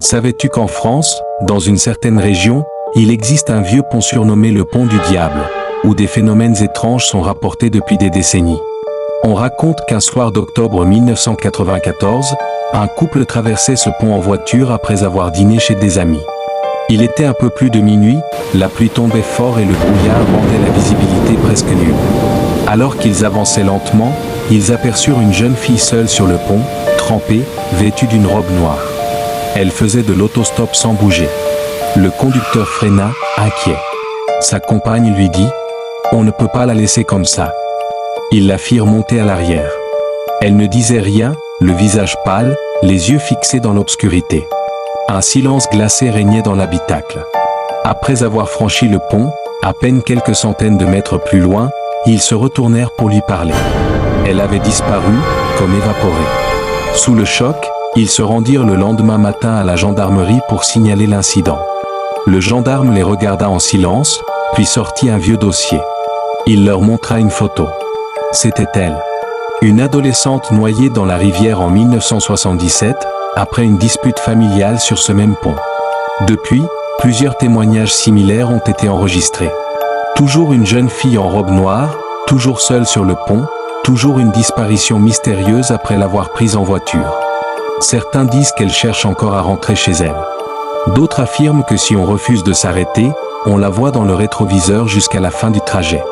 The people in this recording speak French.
Savais-tu qu'en France, dans une certaine région, il existe un vieux pont surnommé le pont du diable, où des phénomènes étranges sont rapportés depuis des décennies. On raconte qu'un soir d'octobre 1994, un couple traversait ce pont en voiture après avoir dîné chez des amis. Il était un peu plus de minuit, la pluie tombait fort et le brouillard rendait la visibilité presque nulle. Alors qu'ils avançaient lentement, ils aperçurent une jeune fille seule sur le pont, trempée, vêtue d'une robe noire. Elle faisait de l'autostop sans bouger. Le conducteur freina, inquiet. Sa compagne lui dit « On ne peut pas la laisser comme ça ». Ils la firent monter à l'arrière. Elle ne disait rien, le visage pâle, les yeux fixés dans l'obscurité. Un silence glacé régnait dans l'habitacle. Après avoir franchi le pont, à peine quelques centaines de mètres plus loin, ils se retournèrent pour lui parler. Elle avait disparu, comme évaporée. Sous le choc, ils se rendirent le lendemain matin à la gendarmerie pour signaler l'incident. Le gendarme les regarda en silence, puis sortit un vieux dossier. Il leur montra une photo. C'était elle. Une adolescente noyée dans la rivière en 1977, après une dispute familiale sur ce même pont. Depuis, plusieurs témoignages similaires ont été enregistrés. Toujours une jeune fille en robe noire, toujours seule sur le pont, toujours une disparition mystérieuse après l'avoir prise en voiture. Certains disent qu'elle cherche encore à rentrer chez elle. D'autres affirment que si on refuse de s'arrêter, on la voit dans le rétroviseur jusqu'à la fin du trajet.